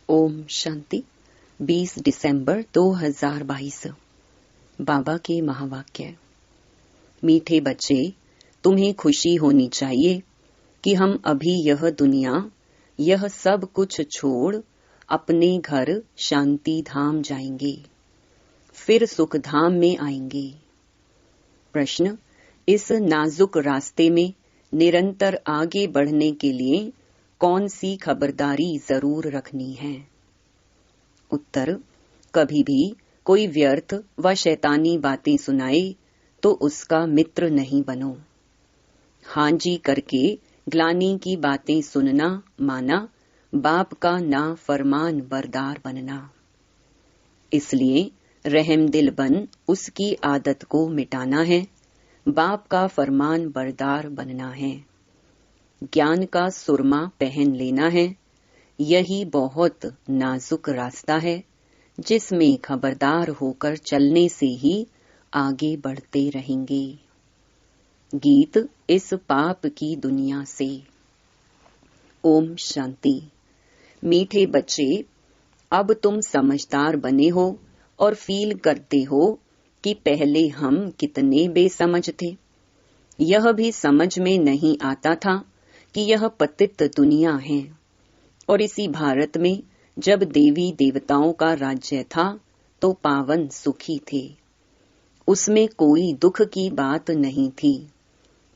ओम शांति। 20 दिसंबर 2022। बाबा के महावाक्य। मीठे बच्चे, तुम्हें खुशी होनी चाहिए कि हम अभी यह दुनिया, यह सब कुछ छोड़ अपने घर शांति धाम जाएंगे, फिर सुख धाम में आएंगे। प्रश्न: इस नाजुक रास्ते में निरंतर आगे बढ़ने के लिए कौन सी खबरदारी जरूर रखनी है? उत्तर: कभी भी कोई व्यर्थ व शैतानी बातें सुनाए तो उसका मित्र नहीं बनो। हाँ जी करके ग्लानि की बातें सुनना माना बाप का ना फरमान बरदार बनना। इसलिए रहम दिल बन उसकी आदत को मिटाना है, बाप का फरमान बरदार बनना है। ज्ञान का सुरमा पहन लेना है। यही बहुत नाजुक रास्ता है जिसमें खबरदार होकर चलने से ही आगे बढ़ते रहेंगे। गीत इस पाप की दुनिया से। ओम शांति। मीठे बच्चे, अब तुम समझदार बने हो और फील करते हो कि पहले हम कितने बेसमझ थे। यह भी समझ में नहीं आता था कि यह पतित दुनिया है और इसी भारत में जब देवी देवताओं का राज्य था तो पावन सुखी थे, उसमें कोई दुख की बात नहीं थी।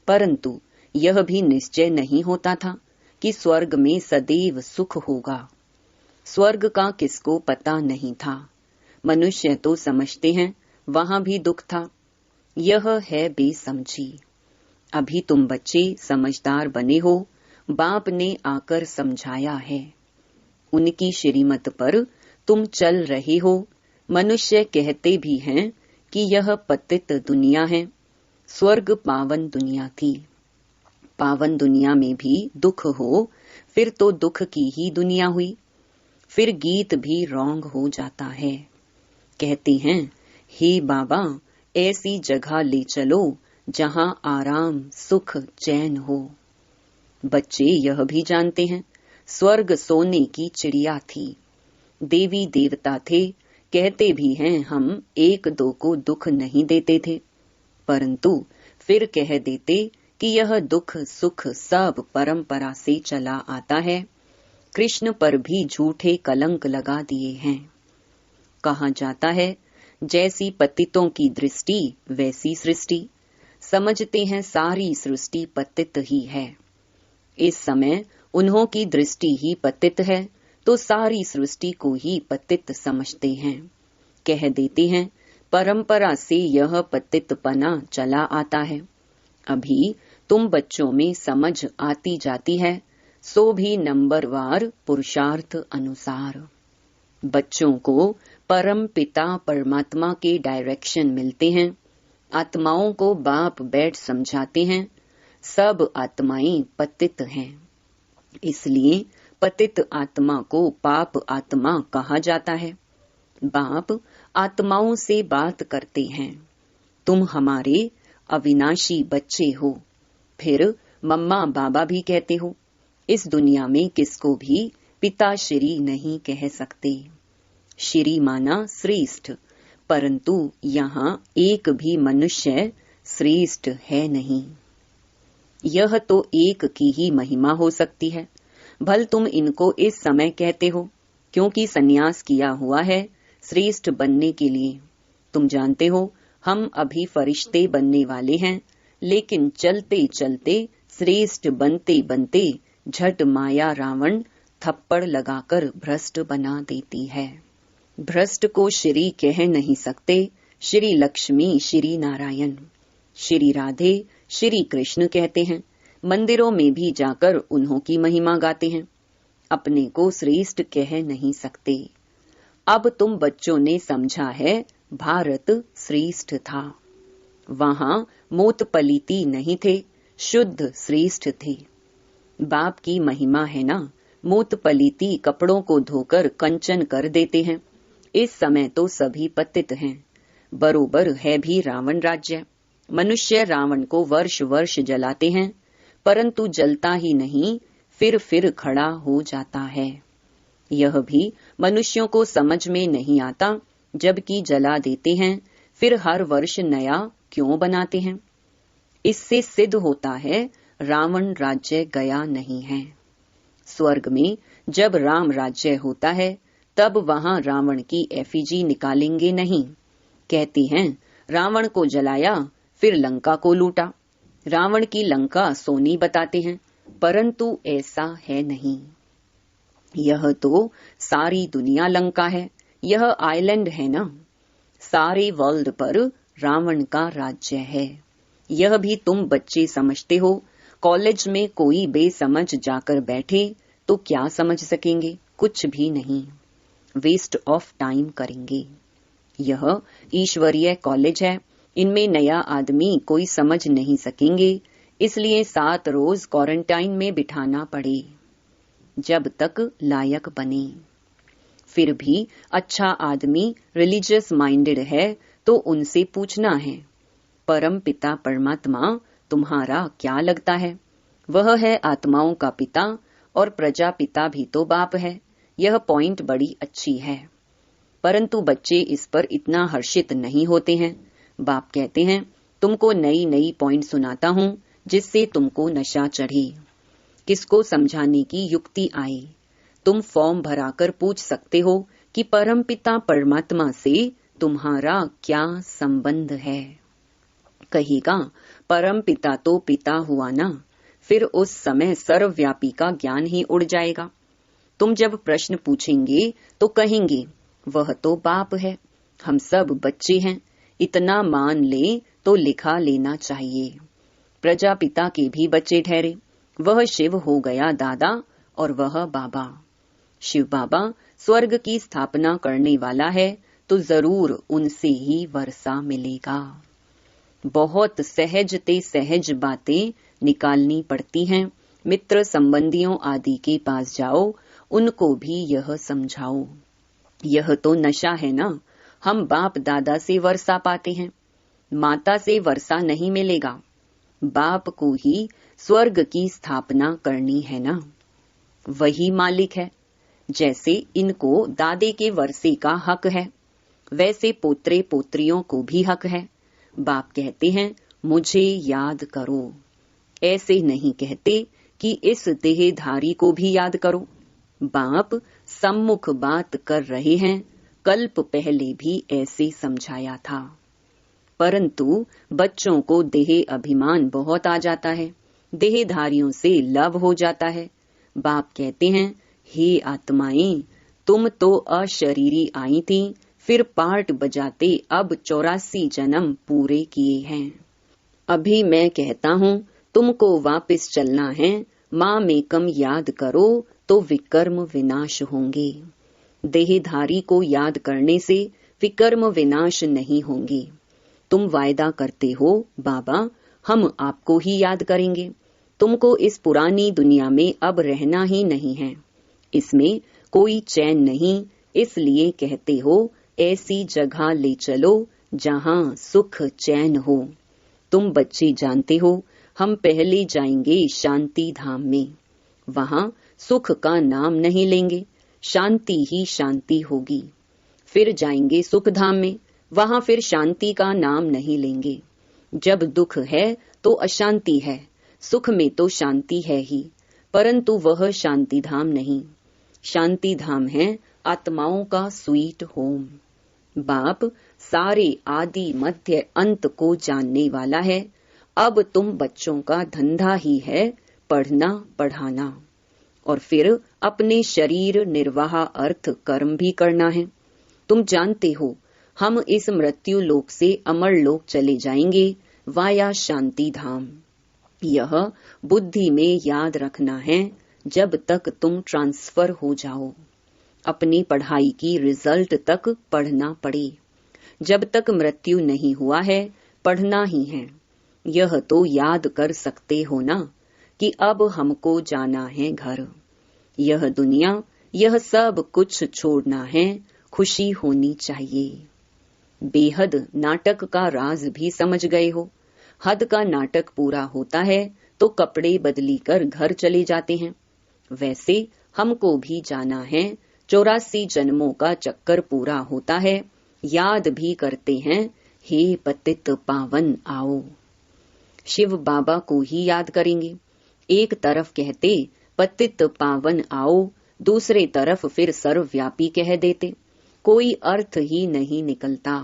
परंतु यह भी निश्चय नहीं होता था कि स्वर्ग में सदैव सुख होगा। स्वर्ग का किसको पता नहीं था। मनुष्य तो समझते हैं वहां भी दुख था। यह है बेसमझी। अभी तुम बच्चे समझदार बने हो, बाप ने आकर समझाया है। उनकी श्रीमत पर तुम चल रहे हो। मनुष्य कहते भी हैं कि यह पतित दुनिया है। स्वर्ग पावन दुनिया थी। पावन दुनिया में भी दुख हो फिर तो दुख की ही दुनिया हुई। फिर गीत भी रॉन्ग हो जाता है। कहते हैं, हे बाबा, ऐसी जगह ले चलो जहां आराम सुख चैन हो। बच्चे यह भी जानते हैं स्वर्ग सोने की चिड़िया थी। देवी देवता थे। कहते भी हैं हम एक दो को दुख नहीं देते थे, परंतु फिर कह देते कि यह दुख सुख सब परंपरा से चला आता है। कृष्ण पर भी झूठे कलंक लगा दिए हैं। कहा जाता है, जैसी पतितों की दृष्टि वैसी सृष्टि। समझते हैं सारी सृष्टि पतित ही है। इस समय उन्हों की दृष्टि ही पतित है तो सारी सृष्टि को ही पतित समझते हैं। कह देते हैं परंपरा से यह पतितपना चला आता है। अभी तुम बच्चों में समझ आती जाती है, सो भी नंबरवार पुरुषार्थ अनुसार। बच्चों को परम पिता परमात्मा के डायरेक्शन मिलते हैं। आत्माओं को बाप बैठ समझाते हैं। सब आत्माएं पतित हैं, इसलिए पतित आत्मा को पाप आत्मा कहा जाता है। बाप आत्माओं से बात करते हैं, तुम हमारे अविनाशी बच्चे हो। फिर मम्मा बाबा भी कहते हो। इस दुनिया में किसको भी पिता श्री नहीं कह सकते। श्री माना श्रेष्ठ, परंतु यहाँ एक भी मनुष्य श्रेष्ठ है नहीं। यह तो एक की ही महिमा हो सकती है। भल तुम इनको इस समय कहते हो क्योंकि सन्यास किया हुआ है श्रेष्ठ बनने के लिए। तुम जानते हो हम अभी फरिश्ते बनने वाले हैं, लेकिन चलते चलते श्रेष्ठ बनते बनते झट माया रावण थप्पड़ लगाकर भ्रष्ट बना देती है। भ्रष्ट को श्री कह नहीं सकते। श्री लक्ष्मी, श्री नारायण, श्री राधे, श्री कृष्ण कहते हैं। मंदिरों में भी जाकर उन्हों की महिमा गाते हैं। अपने को श्रेष्ठ कह नहीं सकते। अब तुम बच्चों ने समझा है भारत श्रेष्ठ था। वहां मोत पलीती नहीं थे, शुद्ध श्रेष्ठ थे। बाप की महिमा है ना। मोत पलीती कपड़ों को धोकर कंचन कर देते हैं। इस समय तो सभी पतित हैं। बरोबर है भी रावण राज्य। मनुष्य रावण को वर्ष वर्ष जलाते हैं, परंतु जलता ही नहीं, फिर खड़ा हो जाता है। यह भी मनुष्यों को समझ में नहीं आता, जबकि जला देते हैं, फिर हर वर्ष नया क्यों बनाते हैं। इससे सिद्ध होता है रावण राज्य गया नहीं है। स्वर्ग में जब राम राज्य होता है तब वहां रावण की एफिजी निकालेंगे नहीं। कहते हैं रावण को जलाया, फिर लंका को लूटा। रावण की लंका सोनी बताते हैं, परंतु ऐसा है नहीं। यह तो सारी दुनिया लंका है, यह आइलैंड है ना। सारे वर्ल्ड पर रावण का राज्य है। यह भी तुम बच्चे समझते हो। कॉलेज में कोई बेसमझ जाकर बैठे तो क्या समझ सकेंगे? कुछ भी नहीं, वेस्ट ऑफ टाइम करेंगे। यह ईश्वरीय कॉलेज है, इनमें नया आदमी कोई समझ नहीं सकेंगे, इसलिए 7 रोज क्वारंटाइन में बिठाना पड़े जब तक लायक बने। फिर भी अच्छा आदमी रिलीजियस माइंडेड है तो उनसे पूछना है, परम पिता परमात्मा तुम्हारा क्या लगता है? वह है आत्माओं का पिता और प्रजापिता भी तो बाप है। यह पॉइंट बड़ी अच्छी है, परंतु बच्चे इस पर इतना हर्षित नहीं होते हैं। बाप कहते हैं तुमको नई नई पॉइंट सुनाता हूँ जिससे तुमको नशा चढ़े। किसको समझाने की युक्ति आए? तुम फॉर्म भराकर पूछ सकते हो कि परमपिता परमात्मा से तुम्हारा क्या संबंध है। कहेगा परमपिता तो पिता हुआ ना, फिर उस समय सर्वव्यापी का ज्ञान ही उड़ जाएगा। तुम जब प्रश्न पूछेंगे तो कहेंगे वह तो बाप है, हम सब बच्चे हैं, इतना मान ले तो लिखा लेना चाहिए। प्रजापिता के भी बच्चे ठहरे, वह शिव हो गया दादा और वह बाबा। शिव बाबा स्वर्ग की स्थापना करने वाला है तो जरूर उनसे ही वर्षा मिलेगा। बहुत सहजते सहज बातें निकालनी पड़ती हैं। मित्र संबंधियों आदि के पास जाओ, उनको भी यह समझाओ। यह तो नशा है ना। हम बाप दादा से वर्षा पाते हैं, माता से वर्षा नहीं मिलेगा। बाप को ही स्वर्ग की स्थापना करनी है ना, वही मालिक है। जैसे इनको दादे के वर्षे का हक है, वैसे पोत्रे पोत्रियों को भी हक है। बाप कहते हैं मुझे याद करो, ऐसे नहीं कहते कि इस देहधारी को भी याद करो। बाप सम्मुख बात कर रहे हैं, कल्प पहले भी ऐसे समझाया था, परंतु बच्चों को देह अभिमान बहुत आ जाता है, देहधारियों से लव हो जाता है। बाप कहते हैं हे आत्माएं, तुम तो अशरीरी आई थी, फिर पार्ट बजाते अब 84 जन्म पूरे किए हैं। अभी मैं कहता हूँ तुमको वापस चलना है, माँ में कम याद करो तो विकर्म विनाश होंगे। देहधारी को याद करने से विकर्म विनाश नहीं होंगे। तुम वायदा करते हो बाबा हम आपको ही याद करेंगे, तुमको इस पुरानी दुनिया में अब रहना ही नहीं है, इसमें कोई चैन नहीं, इसलिए कहते हो ऐसी जगह ले चलो जहाँ सुख चैन हो। तुम बच्चे जानते हो हम पहले जाएंगे शांति धाम में, वहाँ सुख का नाम नहीं लेंगे, शांति ही शांति होगी। फिर जाएंगे सुख धाम में, वहाँ फिर शांति का नाम नहीं लेंगे। जब दुख है तो अशांति है, सुख में तो शांति है ही, परंतु वह शांति धाम नहीं। शांति धाम है आत्माओं का स्वीट होम। बाप सारे आदि मध्य अंत को जानने वाला है। अब तुम बच्चों का धंधा ही है पढ़ना पढ़ाना, और फिर अपने शरीर निर्वाह अर्थ कर्म भी करना है। तुम जानते हो हम इस मृत्यु लोक से अमर लोक चले जाएंगे वाया शांति धाम। यह बुद्धि में याद रखना है जब तक तुम ट्रांसफर हो जाओ। अपनी पढ़ाई की रिजल्ट तक पढ़ना पड़े, जब तक मृत्यु नहीं हुआ है पढ़ना ही है। यह तो याद कर सकते हो ना कि अब हमको जाना है घर। यह दुनिया, यह सब कुछ छोड़ना है, खुशी होनी चाहिए। बेहद नाटक का राज भी समझ गए हो। हद का नाटक पूरा होता है तो कपड़े बदली कर घर चले जाते हैं, वैसे हमको भी जाना है 84 जन्मों का चक्कर पूरा होता है, याद भी करते हैं, हे पतित पावन आओ। शिव बाबा को ही याद करेंगे। एक तरफ कहते पतित पावन आओ, दूसरे तरफ फिर सर्वव्यापी कह देते, कोई अर्थ ही नहीं निकलता।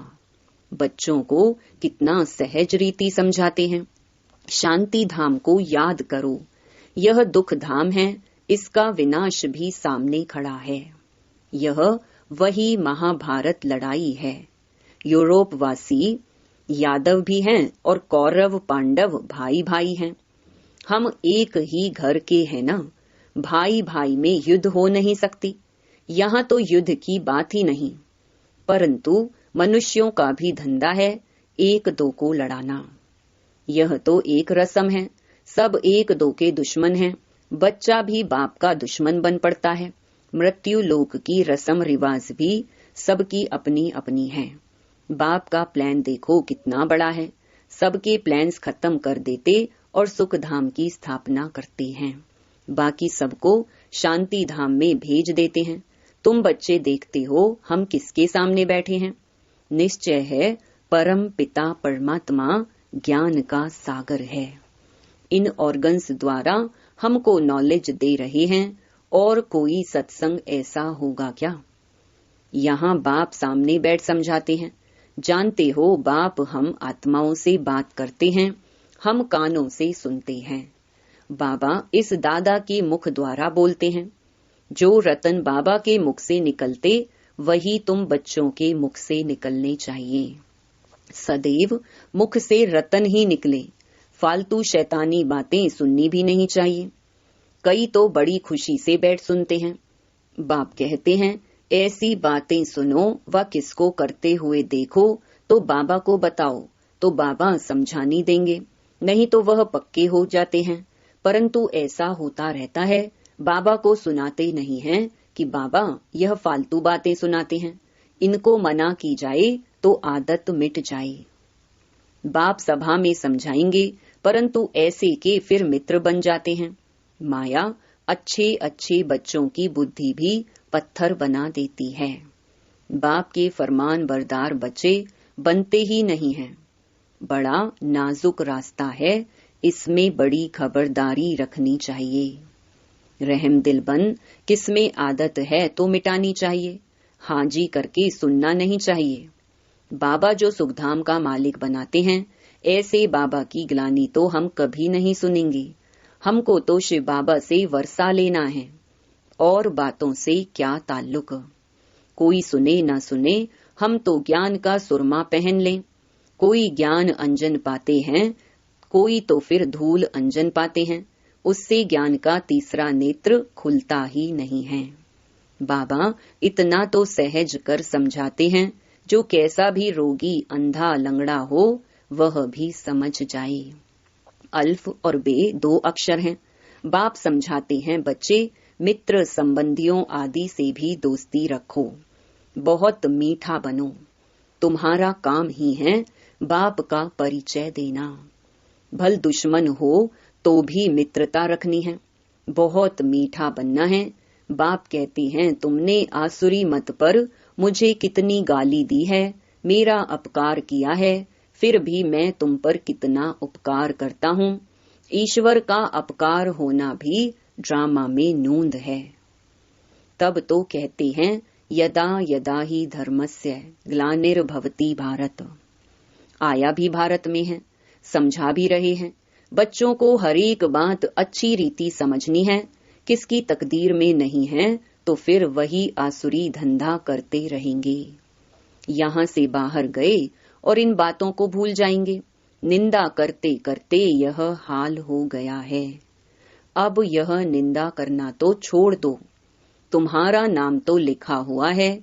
बच्चों को कितना सहज रीति समझाते हैं। शांति धाम को याद करो, यह दुख धाम है, इसका विनाश भी सामने खड़ा है। यह वही महाभारत लड़ाई है। यूरोपवासी यादव भी हैं और कौरव पांडव भाई भाई हैं। हम एक ही घर के हैं ना, भाई भाई में युद्ध हो नहीं सकती। यहाँ तो युद्ध की बात ही नहीं, परंतु मनुष्यों का भी धंधा है एक दो को लड़ाना। यह तो एक रस्म है, सब एक दो के दुश्मन हैं। बच्चा भी बाप का दुश्मन बन पड़ता है। मृत्यु लोक की रस्म रिवाज भी सबकी अपनी अपनी है। बाप का प्लान देखो कितना बड़ा है, सबके प्लान्स खत्म कर देते और सुख धाम की स्थापना करते हैं। बाकी सबको शांति धाम में भेज देते हैं। तुम बच्चे देखते हो हम किसके सामने बैठे हैं। निश्चय है परम पिता परमात्मा ज्ञान का सागर है। इन ऑर्गन्स द्वारा हमको नॉलेज दे रहे हैं, और कोई सत्संग ऐसा होगा क्या। यहाँ बाप सामने बैठ समझाते हैं। जानते हो बाप हम आत्माओं से बात करते हैं, हम कानों से सुनते हैं। बाबा इस दादा के मुख द्वारा बोलते हैं। जो रतन बाबा के मुख से निकलते वही तुम बच्चों के मुख से निकलने चाहिए। सदैव मुख से रतन ही निकले, फालतू शैतानी बातें सुननी भी नहीं चाहिए। कई तो बड़ी खुशी से बैठ सुनते हैं। बाप कहते हैं ऐसी बातें सुनो व किसको करते हुए देखो तो बाबा को बताओ, तो बाबा समझानी देंगे, नहीं तो वह पक्के हो जाते हैं। परंतु ऐसा होता रहता है, बाबा को सुनाते नहीं हैं कि बाबा यह फालतू बातें सुनाते हैं, इनको मना की जाए तो आदत मिट जाए। बाप सभा में समझाएंगे, परंतु ऐसे के फिर मित्र बन जाते हैं। माया अच्छे अच्छे बच्चों की बुद्धि भी पत्थर बना देती है। बाप के फरमान बरदार बच्चे बनते ही नहीं हैं। बड़ा नाजुक रास्ता है, इसमें बड़ी खबरदारी रखनी चाहिए। रहम दिल बन किसमें आदत है तो मिटानी चाहिए, हाजी करके सुनना नहीं चाहिए। बाबा जो सुखधाम का मालिक बनाते हैं, ऐसे बाबा की ग्लानि तो हम कभी नहीं सुनेंगे। हमको तो शिव बाबा से वर्षा लेना है, और बातों से क्या ताल्लुक। कोई सुने न सुने, हम तो ज्ञान का सुरमा पहन लें। कोई ज्ञान अंजन पाते हैं, कोई तो फिर धूल अंजन पाते हैं, उससे ज्ञान का तीसरा नेत्र खुलता ही नहीं है। बाबा इतना तो सहज कर समझाते हैं, जो कैसा भी रोगी अंधा लंगड़ा हो वह भी समझ जाए। अल्फ और बे 2 अक्षर हैं। बाप समझाते हैं बच्चे मित्र संबंधियों आदि से भी दोस्ती रखो, बहुत मीठा बनो। तुम्हारा काम ही है बाप का परिचय देना। भल दुश्मन हो तो भी मित्रता रखनी है, बहुत मीठा बनना है। बाप कहते हैं तुमने आसुरी मत पर मुझे कितनी गाली दी है, मेरा अपकार किया है, फिर भी मैं तुम पर कितना उपकार करता हूँ। ईश्वर का अपकार होना भी ड्रामा में नूंद है। तब तो कहते हैं यदा यदा ही धर्मस्य ग्लानिर्भवति भारत। आया भी भारत में है, समझा भी रहे हैं। बच्चों को हर एक बात अच्छी रीति समझनी है। किसकी तकदीर में नहीं है तो फिर वही आसुरी धंधा करते रहेंगे। यहाँ से बाहर गए और इन बातों को भूल जाएंगे। निंदा करते करते यह हाल हो गया है। अब यह निंदा करना तो छोड़ दो। तुम्हारा नाम तो लिखा हुआ है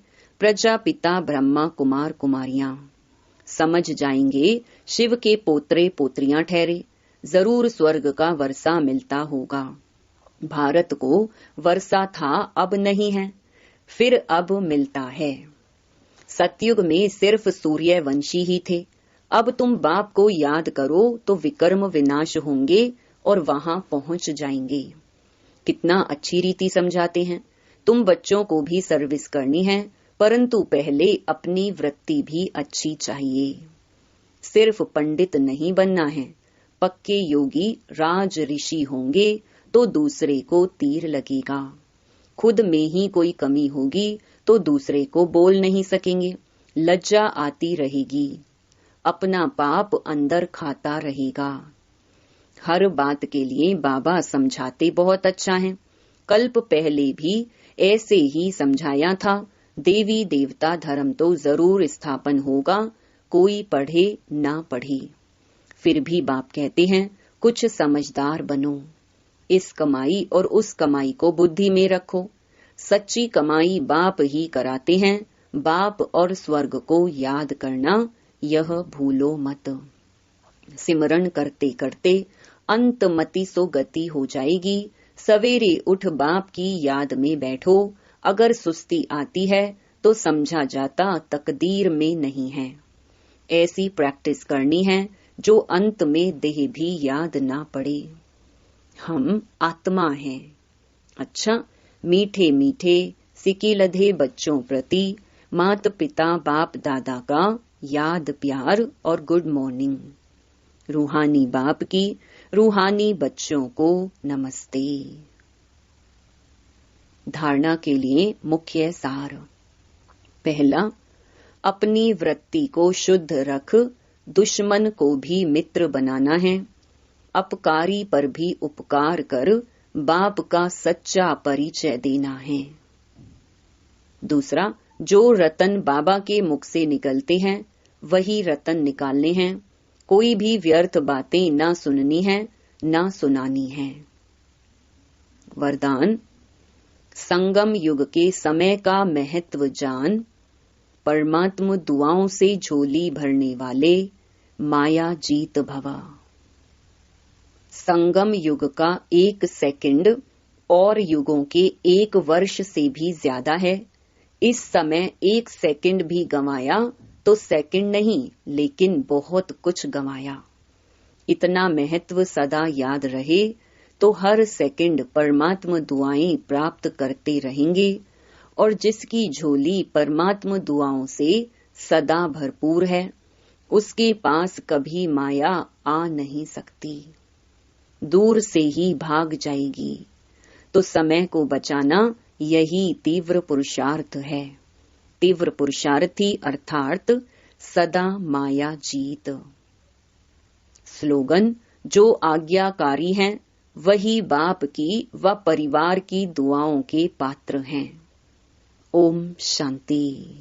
प्रजापिता ब्रह्मा कुमार कुमारियां। समझ जाएंगे शिव के पोतरे पोत्रियां ठहरे, जरूर स्वर्ग का वर्षा मिलता होगा। भारत को वर्षा था, अब नहीं है, फिर अब मिलता है। सतयुग में सिर्फ सूर्यवंशी ही थे। अब तुम बाप को याद करो तो विकर्म विनाश होंगे और वहां पहुंच जाएंगे। कितना अच्छी रीति समझाते हैं। तुम बच्चों को भी सर्विस करनी है, परंतु पहले अपनी वृत्ति भी अच्छी चाहिए। सिर्फ पंडित नहीं बनना है। पक्के योगी राज ऋषि होंगे तो दूसरे को तीर लगेगा। खुद में ही कोई कमी होगी तो दूसरे को बोल नहीं सकेंगे, लज्जा आती रहेगी, अपना पाप अंदर खाता रहेगा। हर बात के लिए बाबा समझाते बहुत अच्छा है। कल्प पहले भी ऐसे ही समझाया था। देवी देवता धर्म तो जरूर स्थापन होगा, कोई पढ़े ना पढ़े। फिर भी बाप कहते हैं कुछ समझदार बनो, इस कमाई और उस कमाई को बुद्धि में रखो। सच्ची कमाई बाप ही कराते हैं। बाप और स्वर्ग को याद करना यह भूलो मत। सिमरन करते करते अंतमति सो गति हो जाएगी। सवेरे उठ बाप की याद में बैठो। अगर सुस्ती आती है तो समझा जाता तकदीर में नहीं है। ऐसी प्रैक्टिस करनी है जो अंत में देह भी याद ना पड़े। हम आत्मा हैं। अच्छा, मीठे मीठे सिकिलधे बच्चों प्रति माता पिता बाप दादा का याद प्यार और गुड मॉर्निंग। रूहानी बाप की रूहानी बच्चों को नमस्ते। धारणा के लिए मुख्य सार। पहला, अपनी वृत्ति को शुद्ध रख दुश्मन को भी मित्र बनाना है। अपकारी पर भी उपकार कर बाप का सच्चा परिचय देना है। दूसरा, जो रतन बाबा के मुख से निकलते हैं वही रतन निकालने हैं। कोई भी व्यर्थ बातें ना सुननी है ना सुनानी है। वरदान, संगम युग के समय का महत्व जान, परमात्मा दुआओं से झोली भरने वाले माया जीत भवा। संगम युग का 1 सेकंड और युगों के 1 वर्ष से भी ज्यादा है। इस समय 1 सेकंड भी गंवाया तो सेकंड नहीं लेकिन बहुत कुछ गंवाया। इतना महत्व सदा याद रहे तो हर सेकंड परमात्मा दुआएं प्राप्त करते रहेंगे और जिसकी झोली परमात्मा दुआओं से सदा भरपूर है उसके पास कभी माया आ नहीं सकती, दूर से ही भाग जाएगी। तो समय को बचाना यही तीव्र पुरुषार्थ है। तीव्र पुरुषार्थी अर्थात सदा माया जीत। स्लोगन, जो आज्ञाकारी हैं वही बाप की व परिवार की दुआओं के पात्र हैं। ओम शांति।